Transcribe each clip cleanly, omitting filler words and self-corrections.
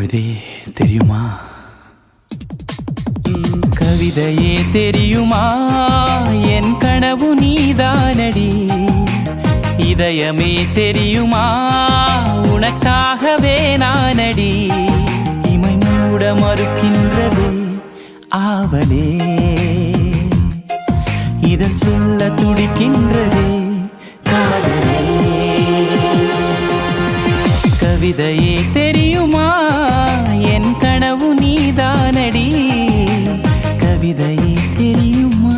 கவிதையே தெரியுமா? கவிதையே தெரியுமா? என் கனவு நீதானடி. இதயமே தெரியுமா? உனக்காகவே நானடி. இமை மூட மறுக்கின்றது ஆவலே, இதன் சொல்ல துடிக்கின்றதே காதலே. கவிதையே தெரியுமா? என் கனவு நீதானடி. கவிதையே தெரியுமா?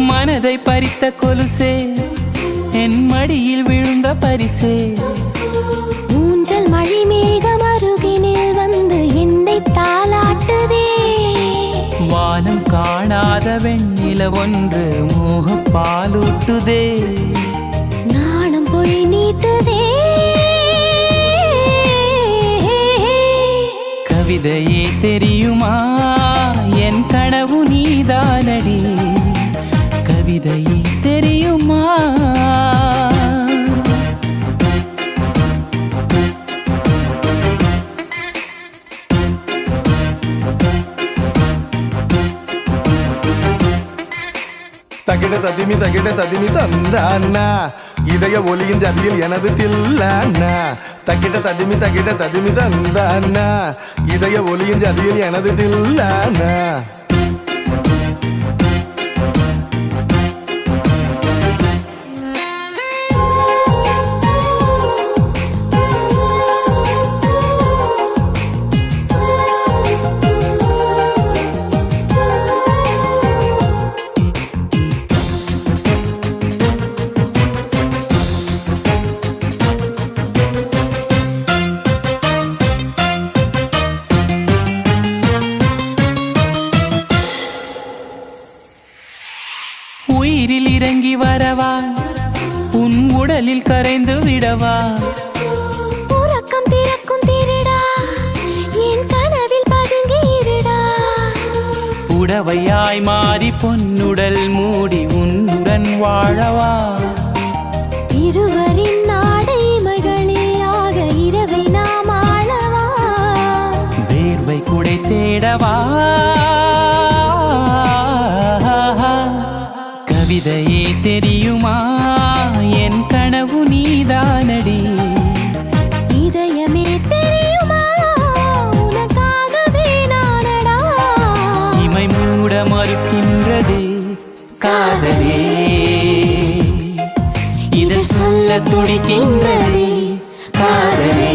மனதை பறித்த கொலுசே, என் மடியில் விழுந்த பரிசே. ஊஞ்சல் மழை மேகம் அருகினில் வந்து என்னை தாலாட்டுதே. வானம் காணாத வெண்ணில ஒன்று மோக பாலூட்டுதே. நாணம் போய் நீட்டுதே. கவிதையே தெரியுமா? என் கனவு நீதானடி. கவிதையே தெரியுமா? தகிட ததிமி தந்தானா, இதய ஒலியின் ஜதியில் எனது தில்லானா. தகிட ததிமி தந்தானா, இதய ஒலியின் ஜதியில் எனது தில்லானா. உயிரில் இறங்கி வரவா? உன் உடலில் கரைந்து விடவா? உறக்கம் திறக்கும் திருடா, என் கனவில் பதுங்கி இருடா. உடவையாய் மாறி பொன்னுடல் மூடி உன்னுடன் வாழவா? இருவரின் நாடை மகளியாக இரவை நாம் ஆளவா? வேர்வை குடை தேடவா? கவிதையே தெரியுமா? என் கனவு நீதானடி. இதயமே தெரியுமா? உனக்காகவே நானடா. இமை மூட மறுக்கின்றதே காதலே, இதழ் சொல்ல துடிக்கின்றதே காதலே.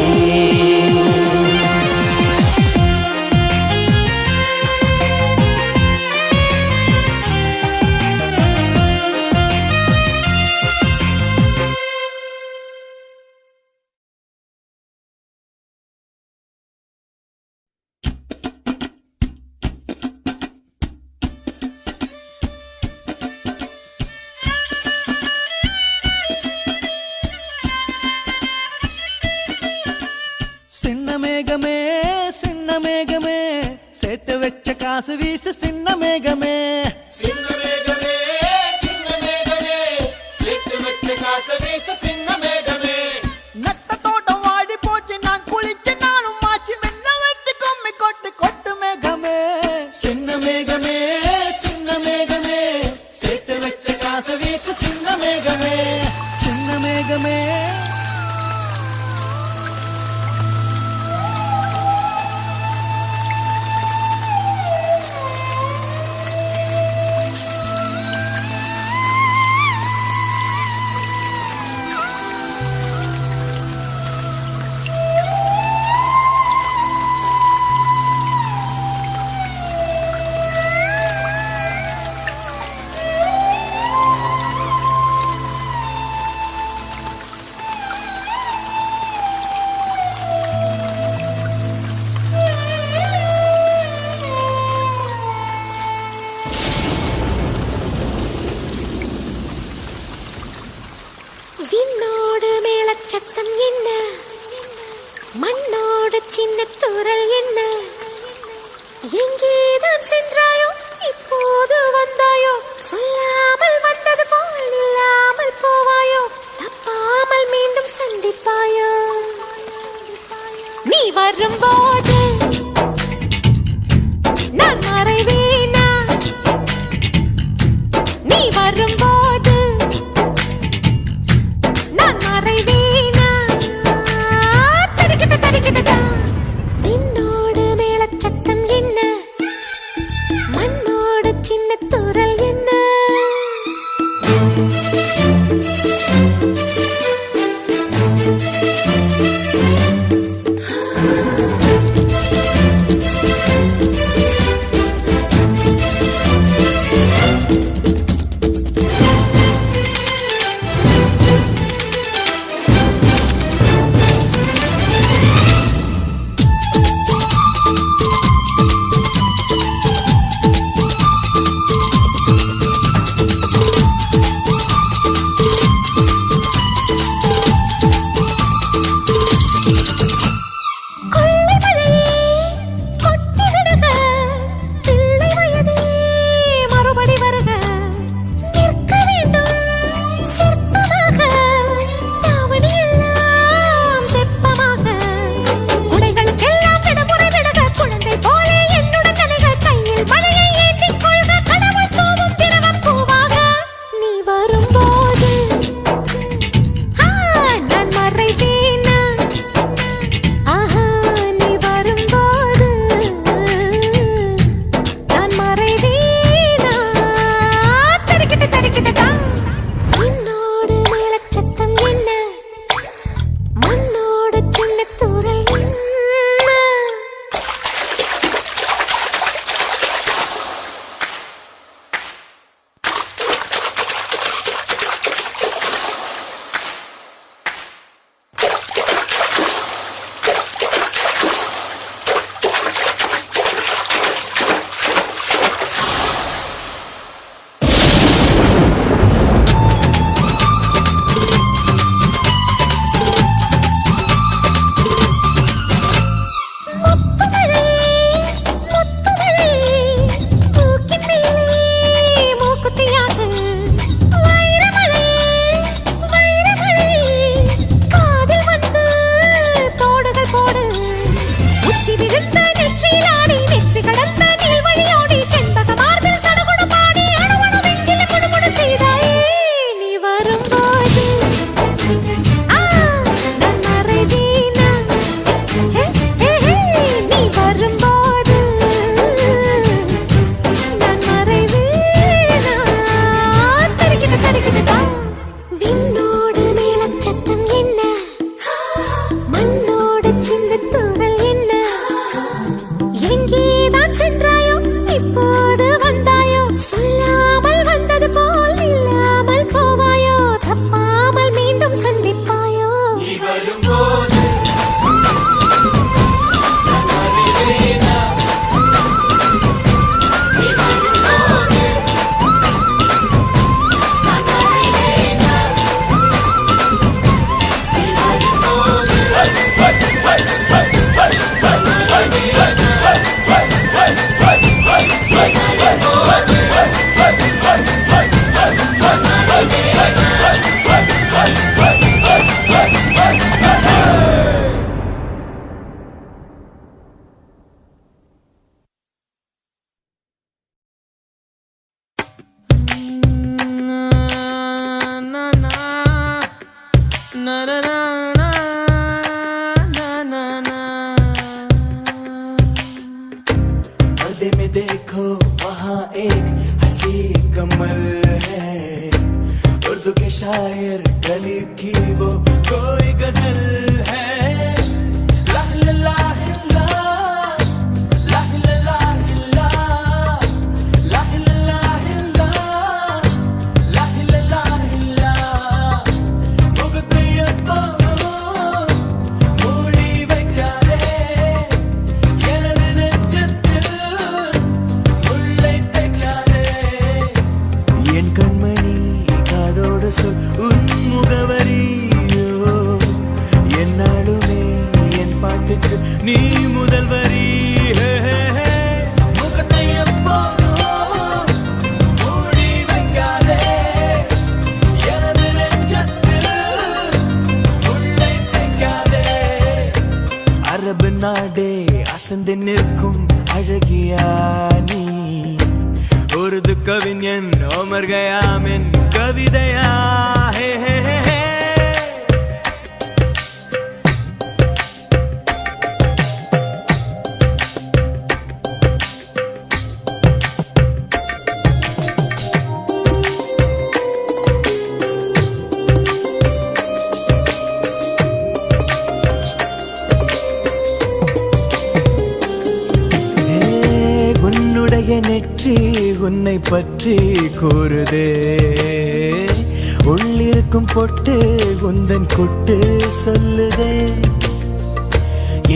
சின்ன மேகமே சேர்த்து வச்ச காசு வீசு. சின்ன மேகமே சின்ன மேகமே சேர்த்து வச்ச காசு வீசு. சின்ன மேகமே நட்ட தோட்டம் வாடி போச்சு, நான் குளிச்சு நானும் மாச்சு. வெண்ண வெட்டி கொம்மி கொட்டு கொட்டு மேகமே. சின்ன மேகமே சேர்த்து வச்ச காசு வீசு. சின்ன மேகமே சின்ன மேகமே தூரல் என்ன எங்கேதான் சென்றாயோ இப்போது வந்தாயோ சொல்லாமல் வந்தது போல் இல்லாமல் போவாயோ தப்பாமல் மீண்டும் சந்திப்பாயோ நீ வரும்போது நான் மறைவேனா நீ வரும்போது நான் மறைவேனா தரிக்கிட்ட தரிக்கிட்டதா விண்ணோடு மேளச்சத்தம் என்ன மண்ணோடு சின்ன தூரல் என்ன देखो वहाँ एक हंसी कमल है, उर्दू के शायर गरीब की वो कोई गजल है। ला ला ला ला, ला ला ला ला, ला ला ला ला, ला ला ला ला, मुगतियतो மூடி வைக்காதே எனது நெஞ்சத்தில் உள்ளை தைக்காதே என் கண்மணி காதோடு சொல் உன் முகவரியோ என்னாலுமே என் பாட்டுக்கு நீ முதல் வரி முகத்தை எப்போதும் மூடி வைக்காதே எனது நெஞ்சத்தில் உள்ளே தைக்காதே அரபு நாடே அசந்து நிற்கும் அழகியா நீ உருது கவிஞன் ஓமர் கயாமின் கவிதையா ஹே ஹே ஹே ஹே. உன்னுடைய நெற்றி உன்னை பற்றி கூறுதே உள்ளிருக்கும் பொட்டு உந்தன் கொட்டு சொல்லுதே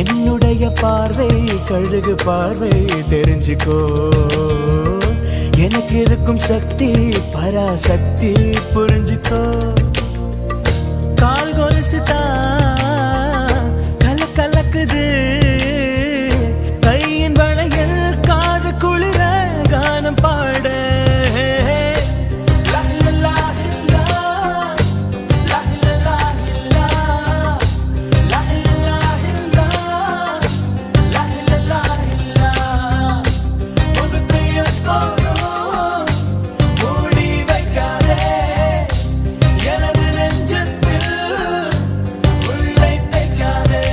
என்னுடைய பார்வை கழுகு பார்வை தெரிஞ்சுக்கோ எனக்கு இருக்கும் சக்தி பராசக்தி புரிஞ்சுக்கோ கால் கொலுசு தான் கலக்குது கையின் வளையல் காது குளிர கானம் பாட மூடி வைக்காதே எனது நெஞ்சத்தில் உள்ளே தைக்காதே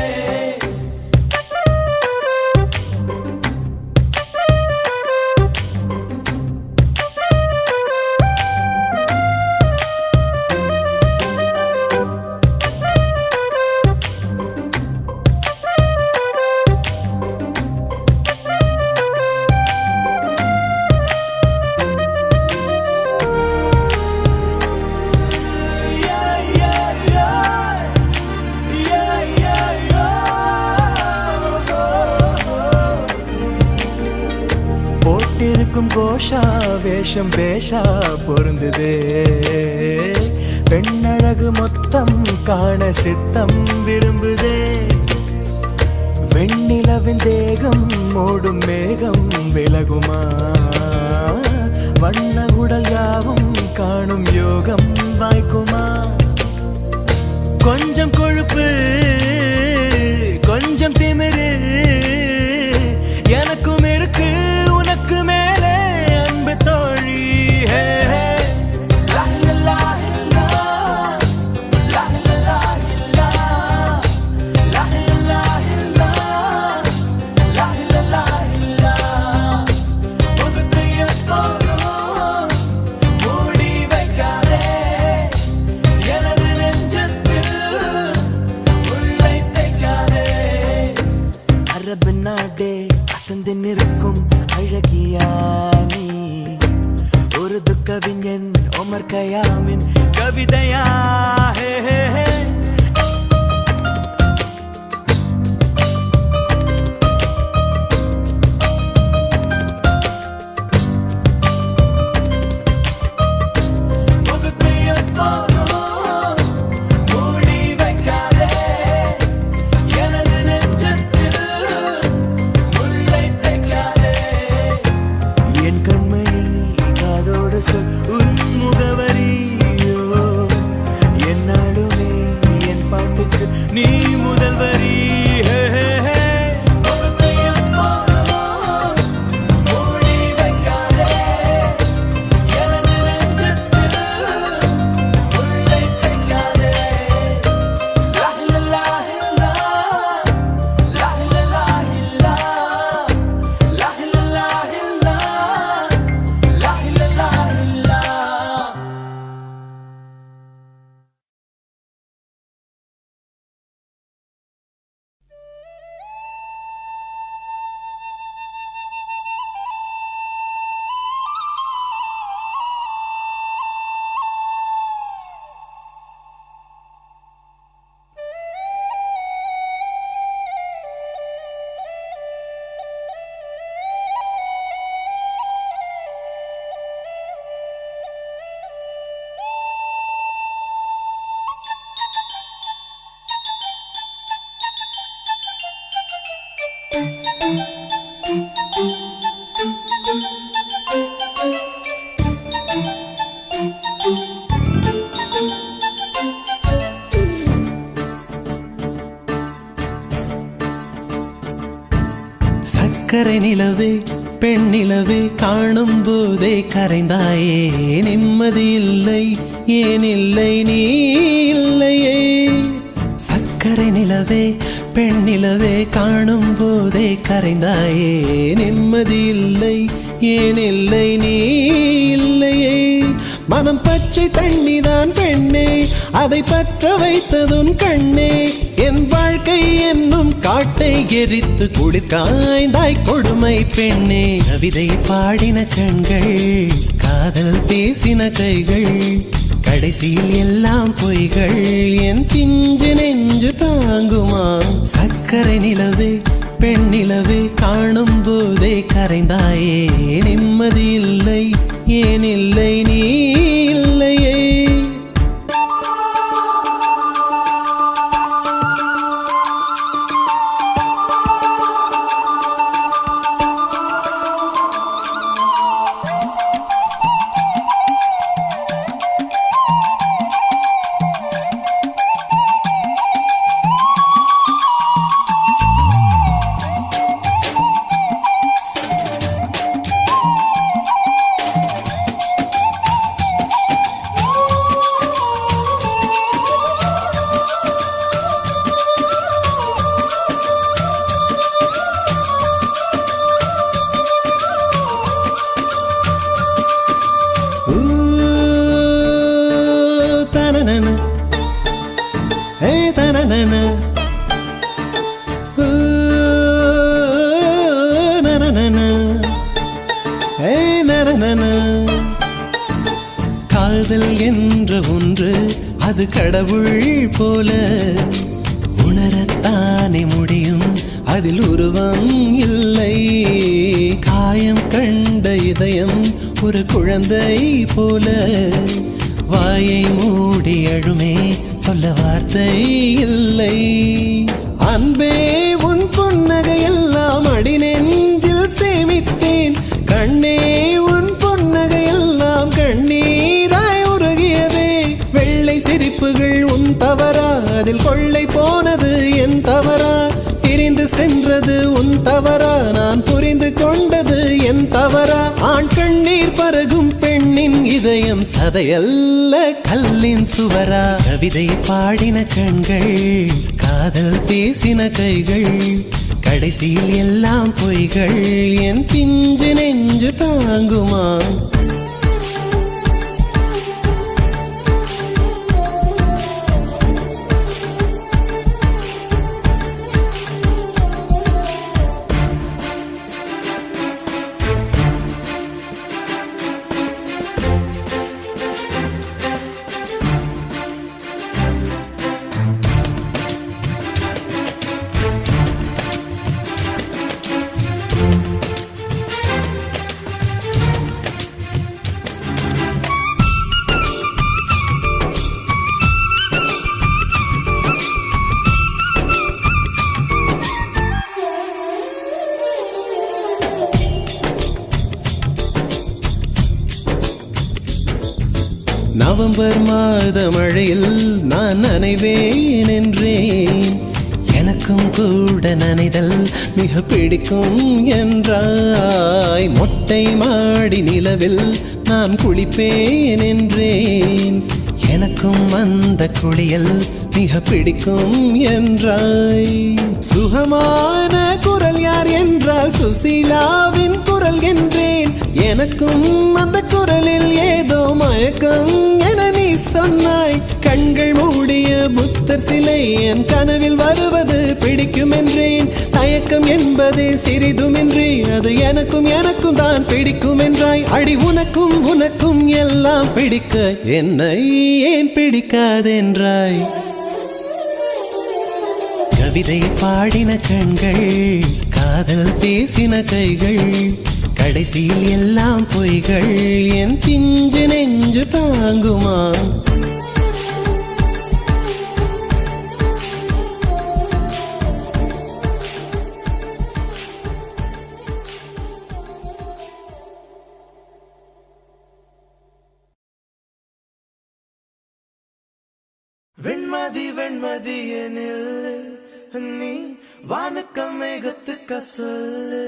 போட்டிருக்கும் கோஷா வேஷம் பேஷா பொருந்ததே பெண்ணழகு மொத்தம் காண சித்தம் விரும்புதே வெண்ணிலவின் தேகம் மூடும் மேகம் விலகுமா வண்ண உடல் யாவும் காணும் யோகம் வாய்க்குமா கொஞ்சம் கொழுப்பு கொஞ்சம் திமிரு எனக்கும் இருக்கு உனக்கு மேலே அன்பு தோழி ஹே ஹே. லா லா லா லா. லா லா லா லா. லா லா லா லா. லா லா லா லா. முகத்தை எப்போதும் மூடி வைக்காதே எனது நெஞ்சத்தில் உள்ளே தைக்காதே அரபு நாடே அசந்து நிற்கும் அழகியா நீ உருது கவிஞன் ஓமர் கயாமின் கவிதையா ஹே ஹே ஹே. முகத்தை எப்போதும் மூடி வைக்காதே எனது நெஞ்சத்தில் உள்ளே தைக்காதே என் கண்மணி காதோடு சொல் உன் முகவரியோ என்னாலுமே சக்கரை நிலவே பெண் நிலவே காணும் போதே கரைந்தாயே நிம்மதி இல்லை ஏன் இல்லை நீ இல்லையே சக்கரை நிலவே பெண் நிலவே காணும் போதே கரைந்தாயே நிம்மதி இல்லை ஏன் இல்லை நீ இல்லையே மனம் பச்சை தண்ணிதான் பெண்ணே அதை பற்ற வைத்ததுன் கண்ணே என் வாழ்க்கை என்னும் காட்டை எரித்து குளிர் காய்ந்தாய் கொடுமை பெண்ணே கவிதை பாடின கண்கள் காதல் பேசின கைகள் கடைசியில் எல்லாம் பொய்கள் என் பிஞ்சு நெஞ்சு தாங்குமா சக்கரை நிலவே பெண் நிலவே காணும் போதே கரைந்தாயே நிம்மதி இல்லை ஏன் இல்லை நீ இல்லையே காதல் என்ற ஒன்று அது கடவுள் போல உணரத்தானே முடியும் அதில் உருவம் இல்லை காயம் கண்ட இதயம் ஒரு குழந்தை போல வாயை மூடி அழுமே சொல்ல வார்த்தை இல்லை அன்பே உன் புன்னகை எல்லாம் அடி நெஞ்சில் சேமித்தேன் கண்ணே உன் புன்னகை எல்லாம் கண்ணீராய் உருகியதே வெள்ளை சிரிப்புகள் உன் தவறா அதில் கொள்ளை போனது என் தவறா பிரிந்து சென்றது உன் தவறா நான் புரிந்து கொண்டது என் தவறா ஆண் கண்ணீர் பருகும் பெண்ணின் இதயம் சதையல்ல கல்லின் சுவரா கவிதை பாடின கண்கள் காதல் பேசின கைகள் கடைசியில் எல்லாம் பொய்கள் என் பிஞ்சு நெஞ்சு தாங்குமா நவம்பர் மாத மழையில் நான் நனைவேன் என்றேன் எனக்கும் கூட நனைதல் மிக பிடிக்கும் என்றாய் மொட்டை மாடி நிலவில் நான் குளிப்பேன் என்றேன் எனக்கும் அந்த குளியல் மிக பிடிக்கும் என்றாய் சுகமான குரல் யார் என்றால் சுசீலாவின் குரல் என்றேன் எனக்கும் அந்த குரலில் ஏதோ மயக்கம் என நீ சொன்னாய் கண்கள் மூடிய புத்தர் சிலை என் கனவில் வருவது பிடிக்கும் என்றேன் தயக்கம் என்பதே சிறிதுமின்றி அது எனக்கும் எனக்கும் தான் பிடிக்கும் என்றாய் அடி உனக்கும் உனக்கும் எல்லாம் பிடிக்க என்னை ஏன் பிடிக்காதென்றாய் கவிதை பாடின கண்கள் காதல் பேசின கைகள் கடைசியில் எல்லாம் பொய்கள் என் பிஞ்சு நெஞ்சு தாங்குமா வெண்மதி வெண்மதி எனில் நீ வானக்க மேகத்துக்க சொல்லு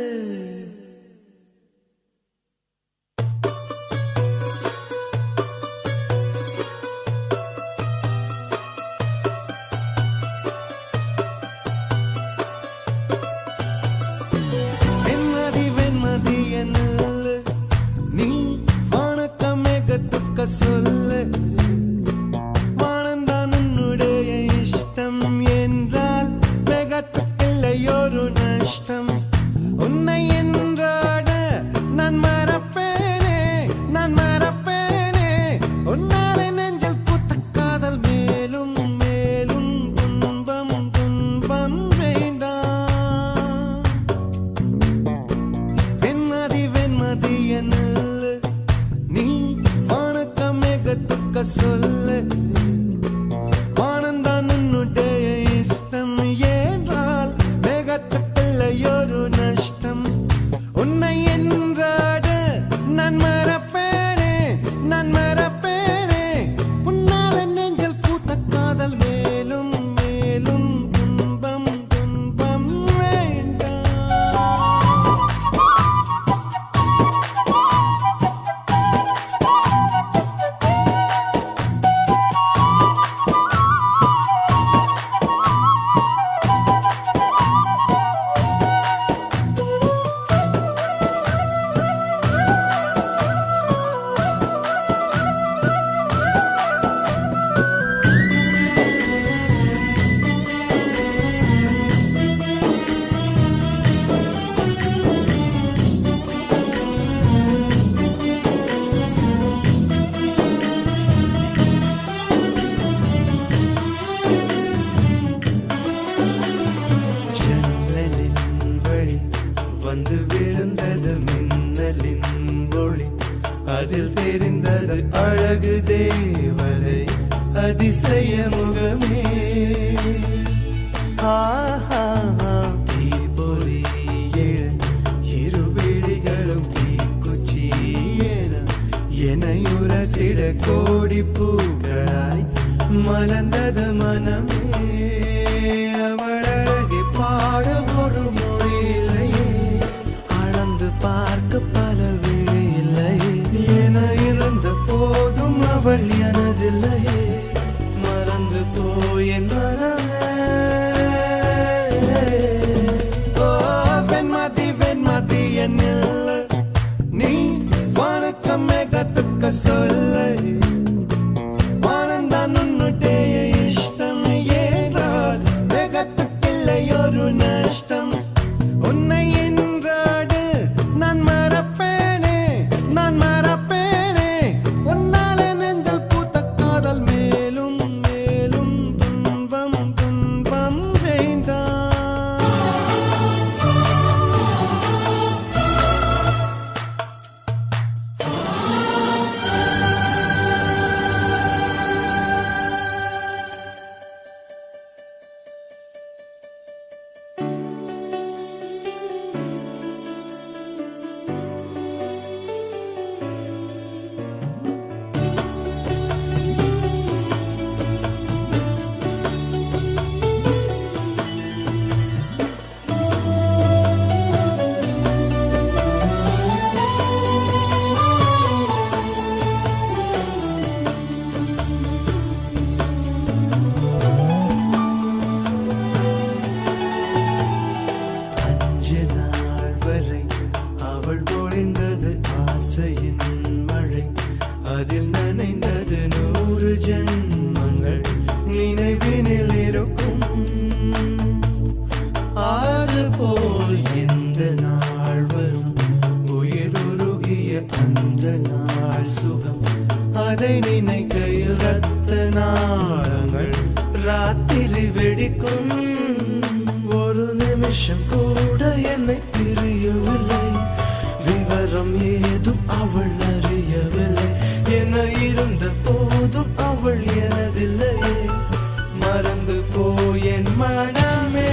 சொல்லு வானந்தான் உன்னுடைய இஷ்டம் என்றால் மேகத்துக்கில்லையொரு நஷ்டம் உன்னை என்றாட நான் மறப்பேனே உன்னாலே நெஞ்சில் புத்த காதல் மேலும் மேலும் துன்பம் வேண்டாம் வெண்மதி என்ன நீ மேகத்துக்க சொல்லு வானந்தான் உன்னுடைய இஷ்டம் என்றால் மேகத்துக்கில்லையொரு நஷ்டம் உன்னை என்றாட நான் மறப்பேனே உன்னால நெஞ்சல் பூத்த காதல் மேலும் மேலும் துன்பம் வேண்டாம் வந்து விழுந்தது மின்னலின் ஒளி அதில் தெரிந்தது அழகு தேவதை அதிசய முகமே தீபொறி இருவிழிகளும் தீக்குச்சி எனையுரசிட கோடி பூக்களாய் மலர்ந்தது மனமே அவள் அழகை பாட ஒரு மொழி இல்லையே அளந்து பார்க்க பல விழி இல்லையே என இருந்த போதும் அவள் எனதில்லையே மறந்து போயின் மனமே வெண்மதி என்னில் நீ வணக்கம் மேகத்துக்க சொல்லை வானந்தான் உன்னுடைய இஷ்டம் என்றால் மேகத்துக்கில்லையொரு நஷ்டம் உன்னை என்றாடு நான் மறப்பேனே உன்னால நெஞ்சல் பூத்த காதல் மேலும் மேலும் துன்பம் வேண்டாம் அதில் நனைந்தது 100 ஜென்மங்கள் நினைவினில் இருக்கும் அதுபோல் எந்த நாள் வரும் உயிருருகிய அந்த நாள் சுகம் அதை நினைக்கையில் ரத்த நாளங்கள் ராத்திரி வெடிக்கும் ஒரு நிமிஷம் கூட என்னை பிரியவில்லை விவரம் ஏதும் அவள் அறியவில்லை என இருந்த போதும் அவள் எனதில்லையே மறந்து போயென் மனமே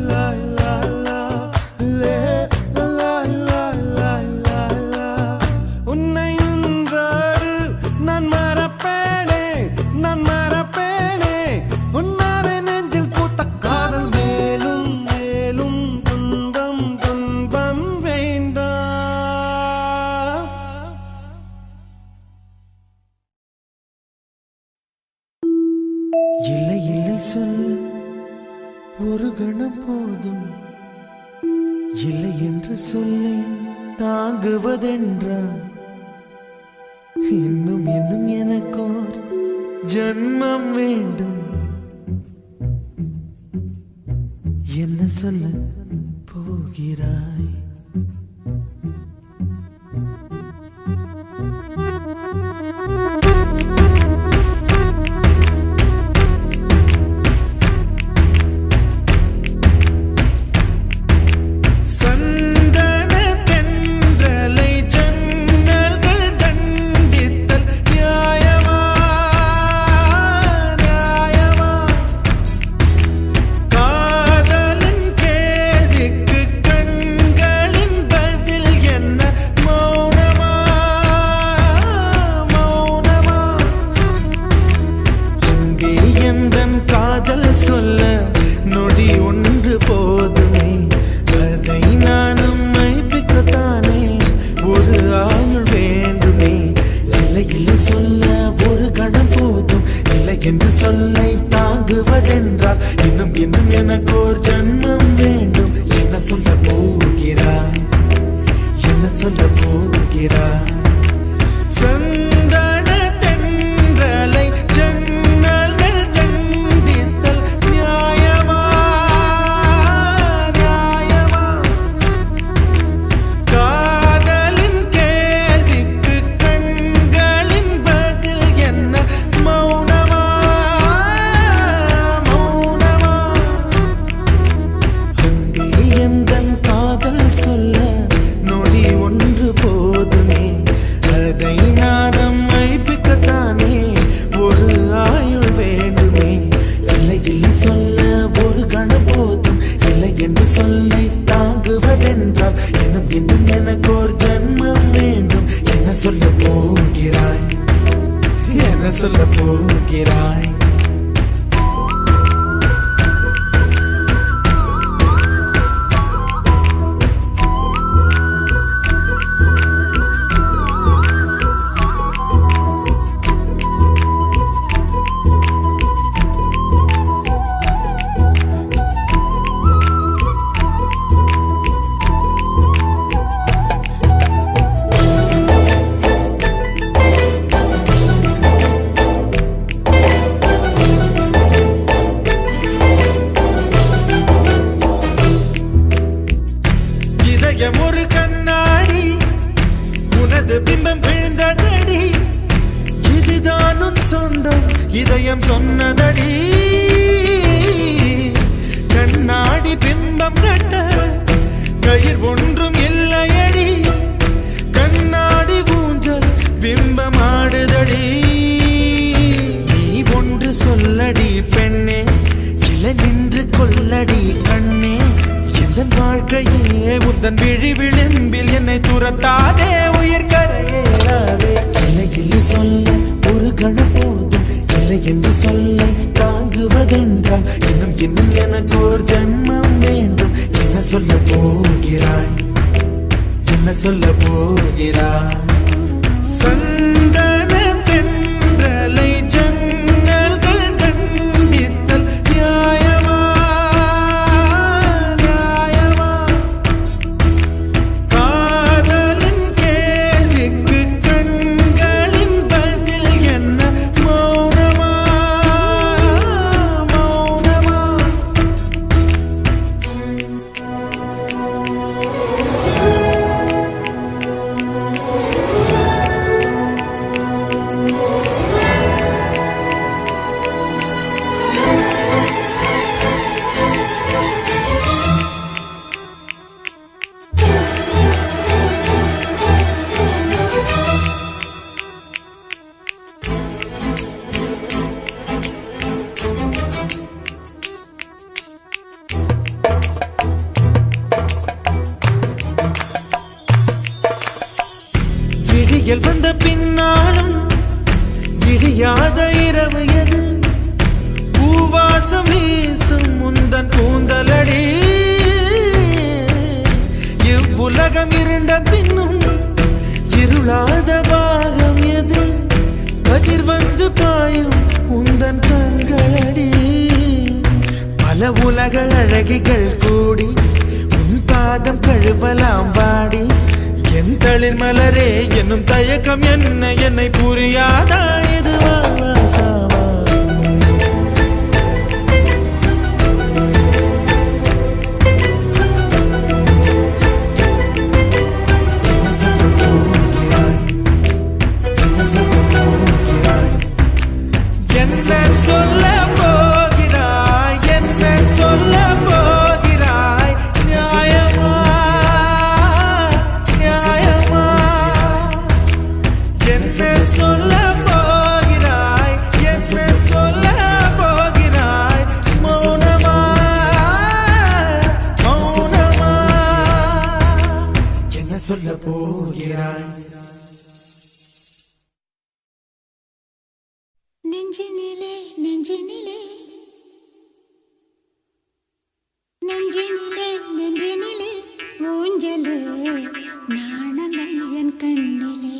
la சொல்ல ஒரு கணம் போதும், இல்லை என்று சொல்லை தாங்குவதென்றா? இன்னும் இன்னும் எனக்கோர் ஜன்மம் வேண்டும். என்ன சொல்ல போகிறாய்? என்று சொல்லை தாங்குவதென்றால் இன்னும் இன்னும் எனக்கோர் ஜன்மம் வேண்டும். என்ன சொல்ல போகிறாய்? என்ன சொல்ல போகிறாய்? சந்தன தென்றலை ஜன்னல்கள் கண்டித்தல் நியாயமா? நியாயமா? காதலின் கேள்விக்கு கண்களின் பதில் என்ன? மௌனமா? மௌனமா? அன்பே எந்தன் காதல் சொல்ல நொடி ஒன்று போதுமே, அதை நானும் மைப்பிக்கத்தானே ஒரு ஆயுள் வேண்டுமே. இல்லை இல்லை சொல்ல ஒரு கணம் போதும், இல்லை என்று சொல்லை தாங்குவதென்றால் இன்னும் இன்னும் எனக்கோர் ஜன்மம் வேண்டும். என்ன சொல்ல போகிறாய்? என்ன சொல்ல போகிறாய்? ஒரு கண்ணாடி உனது பிம்பம் விழுந்ததடி, இதுதான் உன் சொந்தம் இதயம் சொன்னதடி. கண்ணாடி பிம்பம் கட்ட கயிர் ஒன்றும் இல்லையடி, கண்ணாடி ஊஞ்சல் பிம்பம் ஆடுதடி. நீ ஒன்று சொல்லடி பெண்ணே, இல நின்று கொல்லடி கண்ணே. என் வாழ்க்கையே உந்தன் விழி விளிம்பில் என்னை துரத்தாதே, உயிர் கரையேறாதே. இல்லை இல்லை சொல்ல ஒரு கணம் போதும், இல்லை என்று சொல்லை தாங்குவதென்றால் இன்னும் இன்னும் எனக்கு ஒரு ஜன்மம் வேண்டும். என்ன சொல்ல போகிறாய்? என்ன சொல்ல போகிறாய்? சந்தன தென்றலை ஜன்னல்கள் கண்டித்தல் நியாயமா? விடியல் வந்த பின்னாலும் விடியாத இரவு எது? பூவாசம் வீசும் முந்தன் கூந்தலடி. இவ்வுலகம் இருண்ட பின்னும் இருளாத பாகம் எது? கதிர் வந்து பாயும் உந்தன் கண்களடி. அழகிகள் கூடி உன் பாதம் கழுவலாம் வாடி என் தளிர் மலரே என்னும் தயக்கம் என்ன என்னை புரியாதா இதுவா சாவா சொல்ல போகிறாய் நெஞ்சினிலே நெஞ்சினிலே நெஞ்சினிலே நெஞ்சினிலே ஊஞ்சலே நாணங்கள் என் கண்ணிலே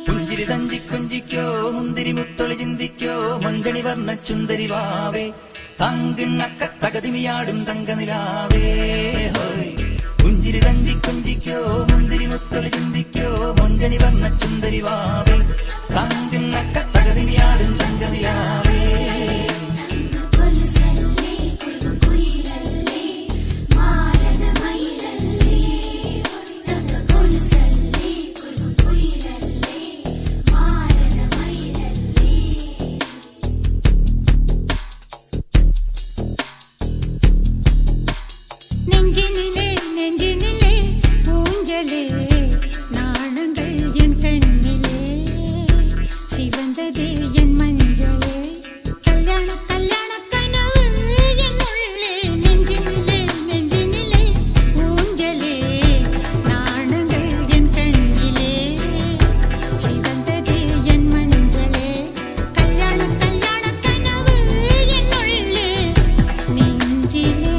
പുഞ്ചിരി തഞ്ചി കുഞ്ചിക്കോ മുന്തിരി മുത്തൊളി ചിന്തിക്കോ മഞ്ചണി വർണ്ണ ചുന്ദരി വാവേ തങ്കിണ്ണക്ക തകതിമിയാടും തങ്കനിലാവേ ഹോയ് പുഞ്ചിരി തഞ്ചി കുഞ്ചിക്കോ മുന്തിരി മുത്തൊളി ചിന്തിക്കോ മഞ്ചണി വർണ്ണ ചുന്ദരി വാവേ തങ്കിണ്ണക്ക തകതിമിയാടും തങ്കനിലാവേ நெஞ்சினிலே நெஞ்சினிலே ஊஞ்சலே நாணங்கள் என் கண்ணிலே சிவந்ததே என் மஞ்சளே கல்யாண கல்யாண கனவு என் உள்ளே நெஞ்சினிலே நெஞ்சினிலே ஊஞ்சலே நாணங்கள் என் கண்ணிலே சிவந்ததே என் மஞ்சளே கல்யாண கல்யாண கனவு என் உள்ளே நெஞ்சிலே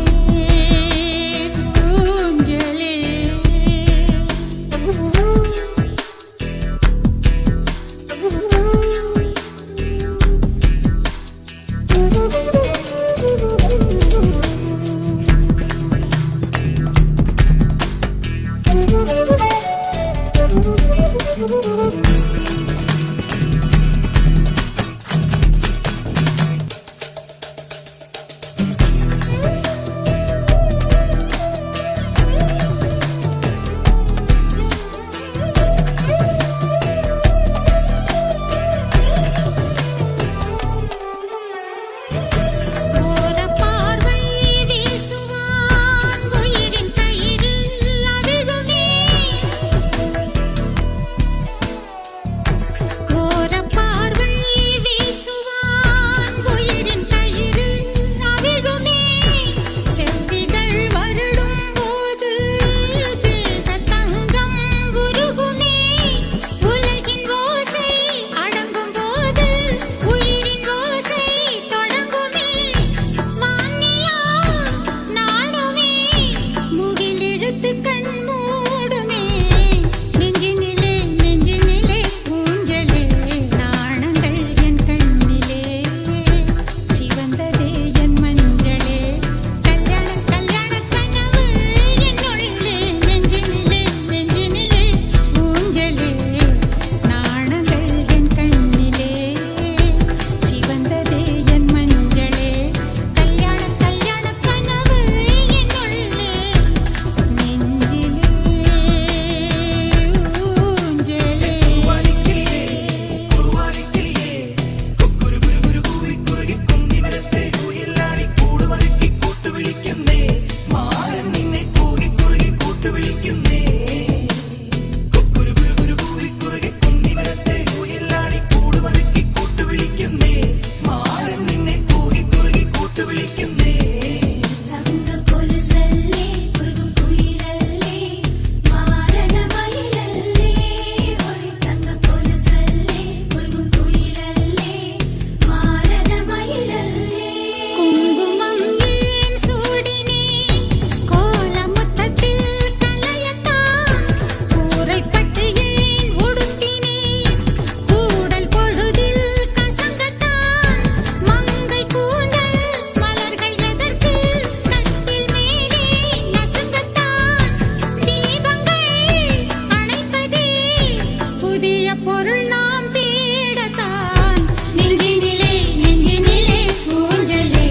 புதிய பொருள் நாம் தேடத்தான் நெஞ்சினிலே நெஞ்சினிலே ஊஞ்சலே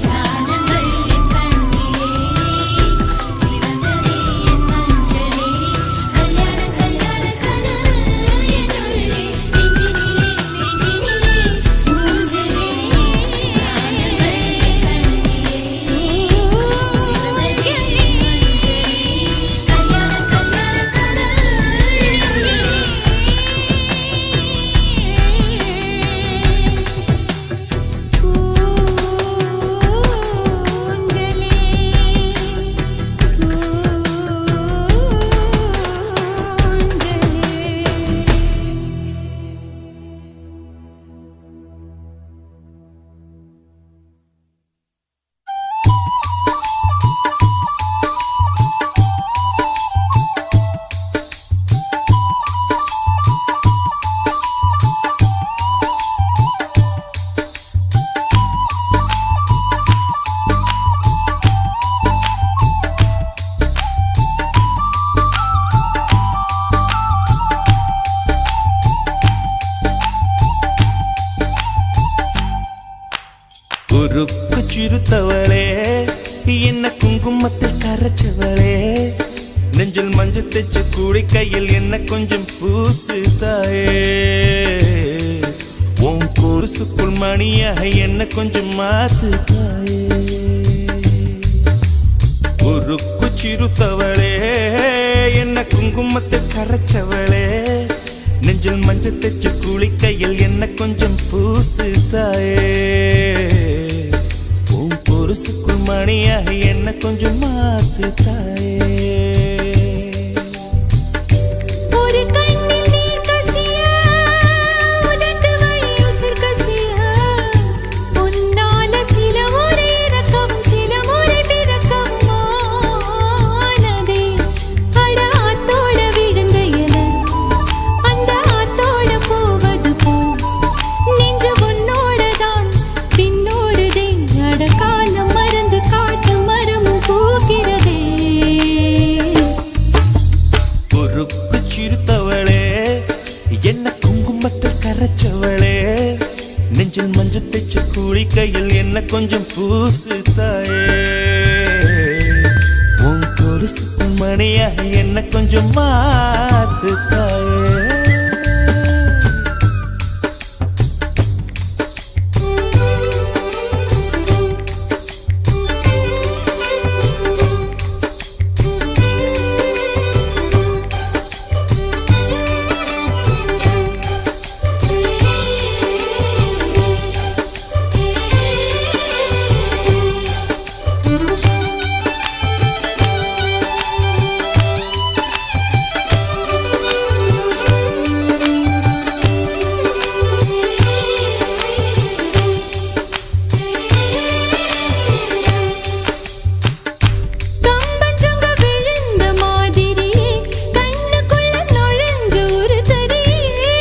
காதங்கள் என் கண்ணிலே சிவந்ததே என் மஞ்சளே கல்யாண கல்யாண கனவு என்னுள்ளே நெஞ்சினிலே நெஞ்சினிலே ஊஞ்சலே காதங்கள் என் கண்ணிலே சிவந்ததே என் மஞ்சளே கல்யாண கல்யாண கனவு என்னுள்ளே உருக்கு சிறுத்தவளே என்ன குங்குமத்தில் கரைச்சவளே நெஞ்சில் மஞ்சள் தைச்ச கூடை கையில் என்ன கொஞ்சம் பூசு தாயே உன் கொலுசுக்குள் மணியாக என்ன கொஞ்சம் மாத்து தாயே உருக்கு சிறுத்தவளே என்ன குங்குமத்தில் கரைச்சவளே நெஞ்சில் மஞ்சள் தைச்ச கூலி கையில் என்ன கொஞ்சம் பூசு தாயே உன் பொருசுக்குள் மணியாக என்ன கொஞ்சம் மாத்து தாயே ஒரு கண்ணில் நீர் கசிய உதட்டு வழி உசிர் கசிய உன்னால சில முறை இறக்கவும் சில முறை பிறக்கவும் ஆனதே அட ஆத்தோட விழுந்த இல அந்த ஆத்தோட போவது போல் நெஞ்சு உன்னோடதான் பின்னோடுதே அட காலம் மறந்து காட்டு மரமும் பூக்கிறதே உருக்கு சிறுத்தவளே என்ன குங்குமத்தில் கரைச்சவளே நெஞ்சில் மஞ்சள் தைச்ச கூலி கையில் என்ன கொஞ்சம் பூசு தாயே உன் கொலுசுக்குள் மணியாக என்ன கொஞ்சம் மாத்து தாயே கம்பஞ்சங்க விழுந்த மாதிரி கண்ணுக்குள்ள நுழைஞ்ச ஒரு தரியே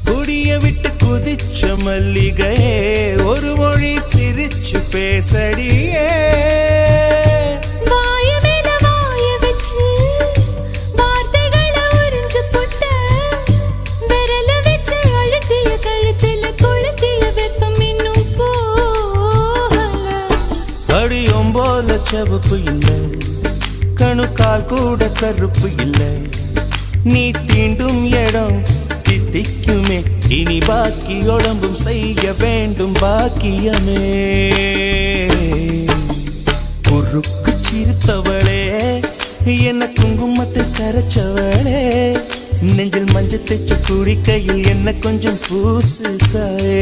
கொடிய விட்டு குதிச்ச மல்லிகையே ஒரு மொழி சிரிச்சு பேசடியே வாய மேல வாய வச்சு வார்த்தைகளை உறிஞ்சு புட்ட விரல வச்சு அழுத்திய கழுத்துல கொளுத்திய வெப்பம் இன்னும் போகல அடியும் போல செவப்பு இல்லை கணுக்கால் கூட கருப்பு இல்லை நீ தீண்டும் இடம் தித்திக்குமே இனி பாக்கி உடம்பும் செய்ய வேண்டும் பாக்கியமே உருக்கு சிறுத்தவளே என்ன குங்குமத்தில் கரைச்சவளே நெஞ்சில் மஞ்சள் தைச்ச கூடி கையில் என்ன கொஞ்சம் பூசு தாயே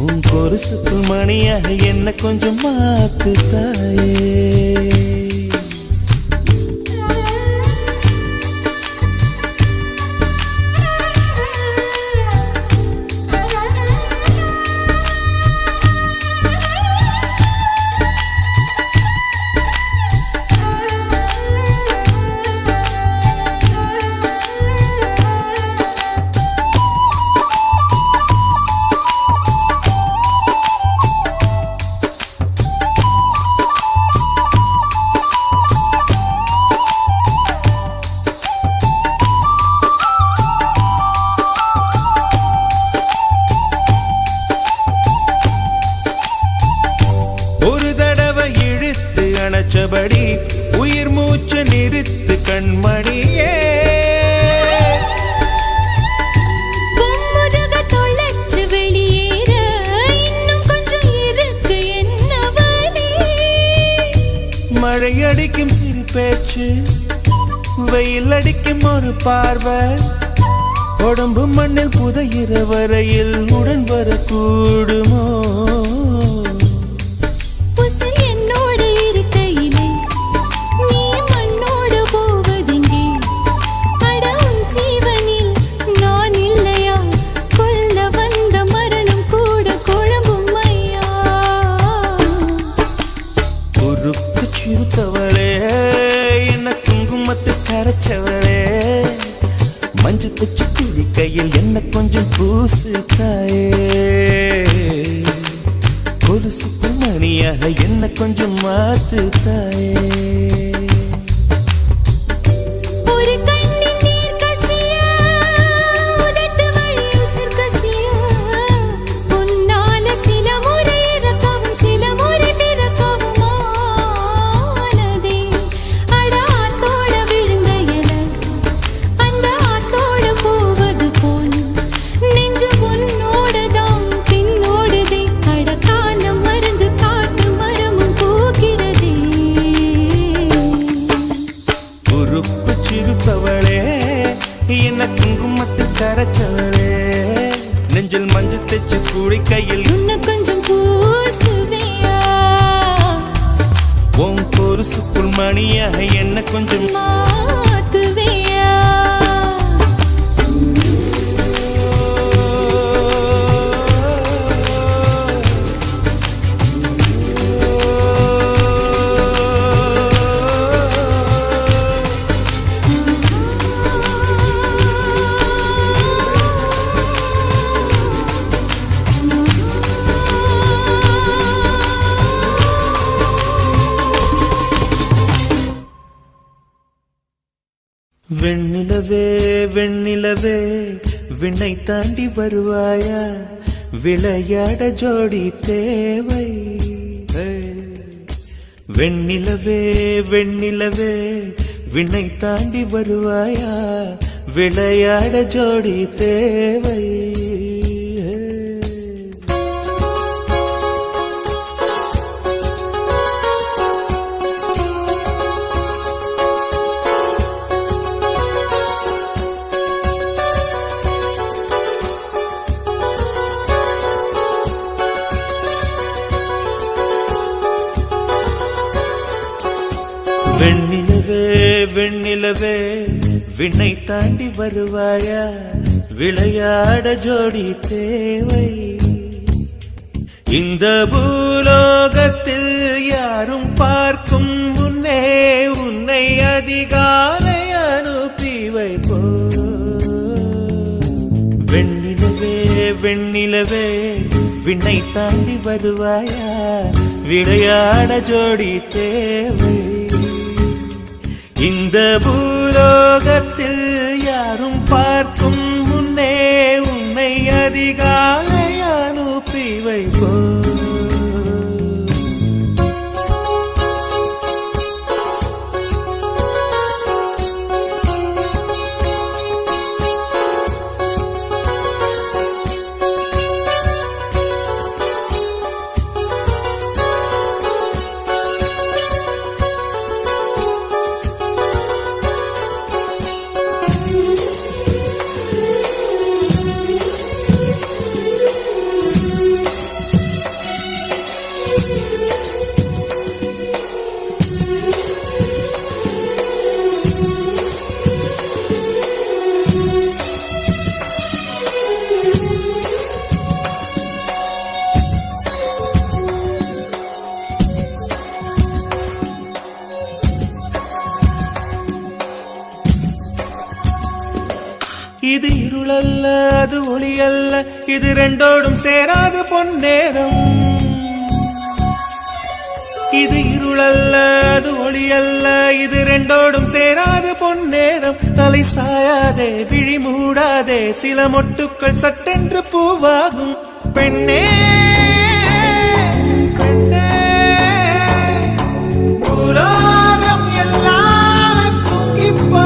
உன் கொலுசுக்குள் மணியாக என்ன கொஞ்சம் மாத்து தாயே மணியே கும்முருக தொலைச்சு வெளியேற இன்னும் கொஞ்சம் இருக்கு என்ன வழி? மழை அடிக்கும் சிறு பேச்சு வெயில் அடிக்கும் ஒரு பார்வை உடம்பு மண்ணில் புதையிற வரையில் உடன் வரக்கூடுமோ உசிர் என்னோடு இருக்கையிலே நீ மண்ணோடு போவதெங்கே? அட உன் சீவனில் நான் இல்லையா? கொல்ல வந்த மரணம் கூட குழம்பும் ஐயா. பொறுப்பு சிறுத்தவளே என்ன குங்குமத்து கரைச்சவளே மஞ்சு தச்சு குளிக்கையில் என்ன கொஞ்சம் பூசு தாயே கொலுசுக்கு மணியாக என்ன கொஞ்சம் மாத்து தாயே ஒரு கண்ணில் நீர் கசிய உதட்டு வழி உசிர் கசிய உன்னால சில முறை இறக்கவும் சில முறை பிறக்கவும் ஆனதே. அட ஆத்தோட விழுந்த இலை அந்த ஆத்தோட போவது போல் நெஞ்சு உன்னோட தான் பின்னோடுதே. அட காலம் மறந்து காட்டு மரமும் போகிறதே. பொறுப்பு சிறுத்தவளே என்ன குங்குமத்து கரைச்சவளே நெஞ்சில் மஞ்சு தச்சு குளிக்கையில் இன்னும் கொஞ்சம் பூசுவியா? உன் கொலுசுக்குள் மணியாக என்ன கொஞ்சம் மாத்துவியா? வெண்ணிலவே வெண்ணிலவே விண்ணை தாண்டி வருவாயா விளையாட ஜோடி தேவை வெண்ணிலவே வெண்ணிலவே விண்ணை தாண்டி வருவாயா விளையாட ஜோடி தேவை வெண்ணிலவே வெண்ணிலவே விண்ணை தாண்டி வருவாயா விளையாட ஜோடி தேவை இந்த பூலோகத்தில் யாரும் பார்க்கும் முன்னே உன்னை அதிகாலை அனுப்பி வைப்போ வெண்ணிலவே வெண்ணிலவே விண்ணை தாண்டி வருவாயா விளையாட ஜோடி தேவை இந்த பூலோகத்தில் யாரும் பார்க்கும் முன்னே உன்னை அதிகாலை அனுப்பி வைப்போ இது இருளல்ல அது ஒளி அல்ல இது ரெண்டோடும் சேராத பொன்னேரம் இது இருளல்ல அது ஒளி அல்ல இது ரெண்டோடும் சேராத பொன்னேரம் தலை சாயாதே விழி மூடாதே சில மொட்டுக்கள் சட்டென்று பூவாகும் பெண்ணே பெண்ணே உலகம் எல்லாம் தூங்கிப்பா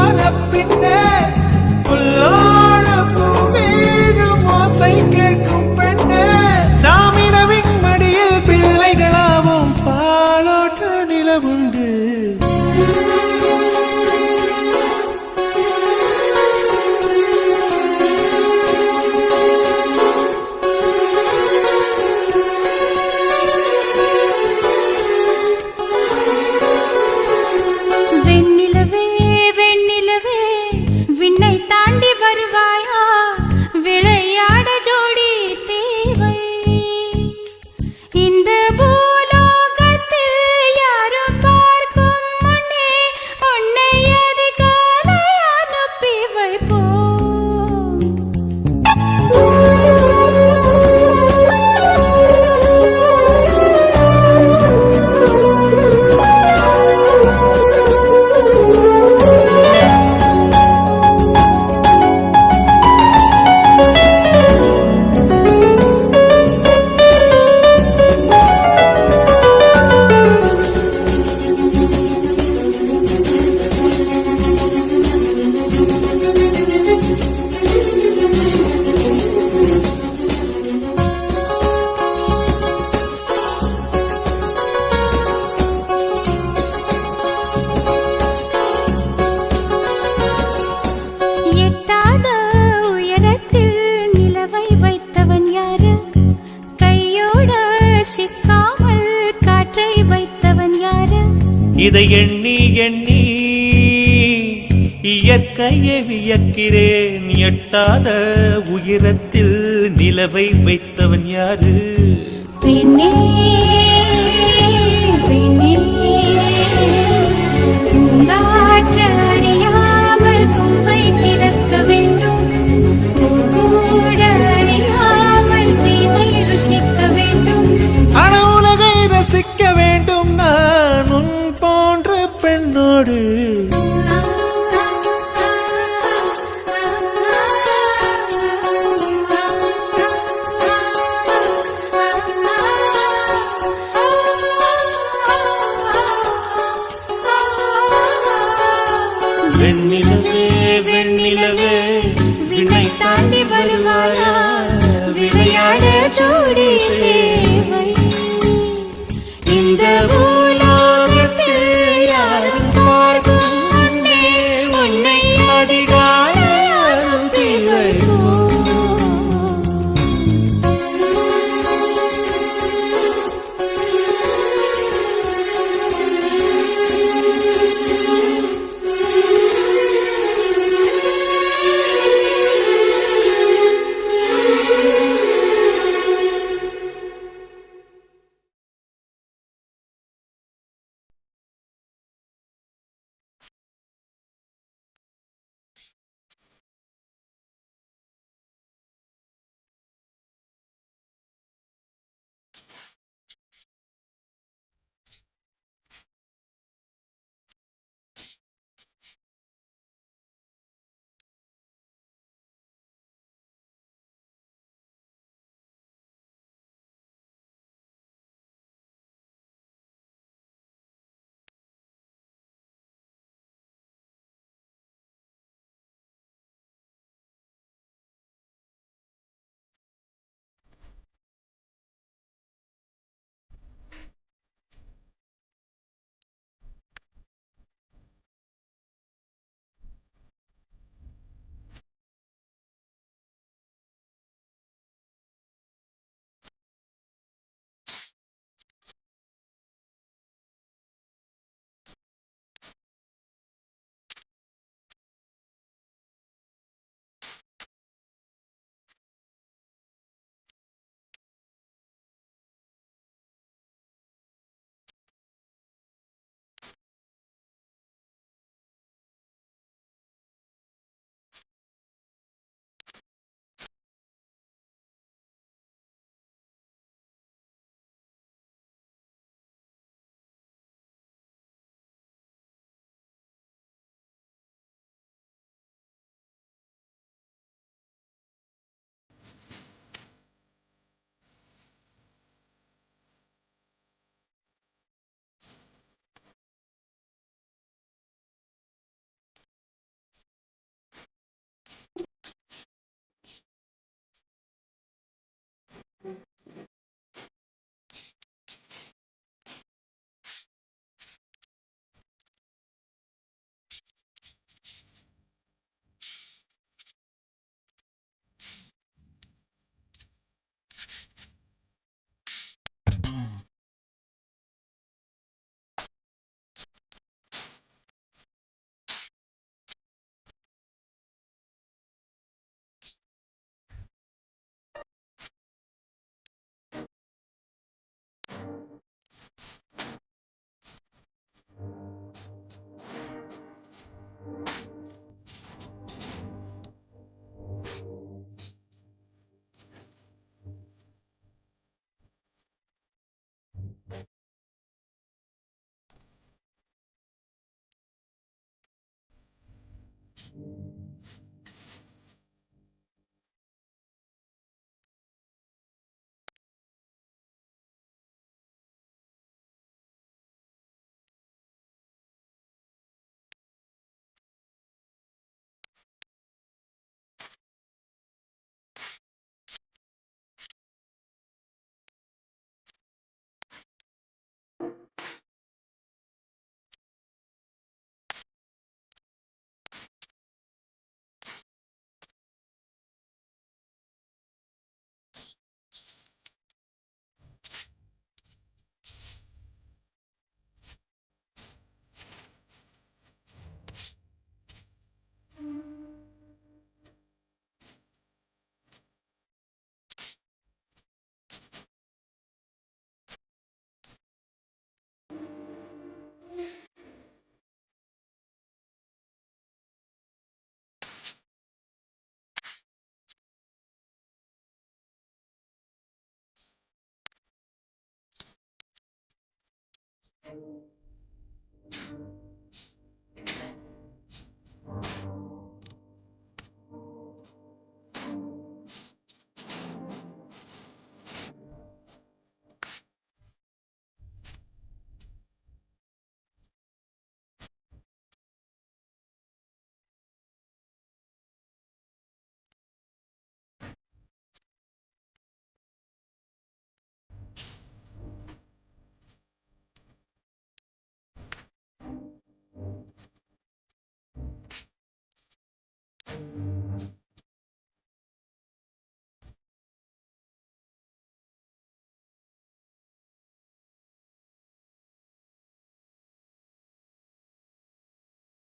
இதை எண்ணி எண்ணி இயற்கையை வியக்கிறேன். எட்டாத உயரத்தில் நிலவை வைத்தவன் யாரு? பெண்ணே பெண்ணே பூங்காற்று அறியாமல் பூவை திறக்க வேண்டும். பூக்கூட அறியாமல் தீமை ருசிக்க வேண்டும். ஆன உலகை ரசிக்க வேண்டும் நான் உன் போன்ற பெண்ணோடு.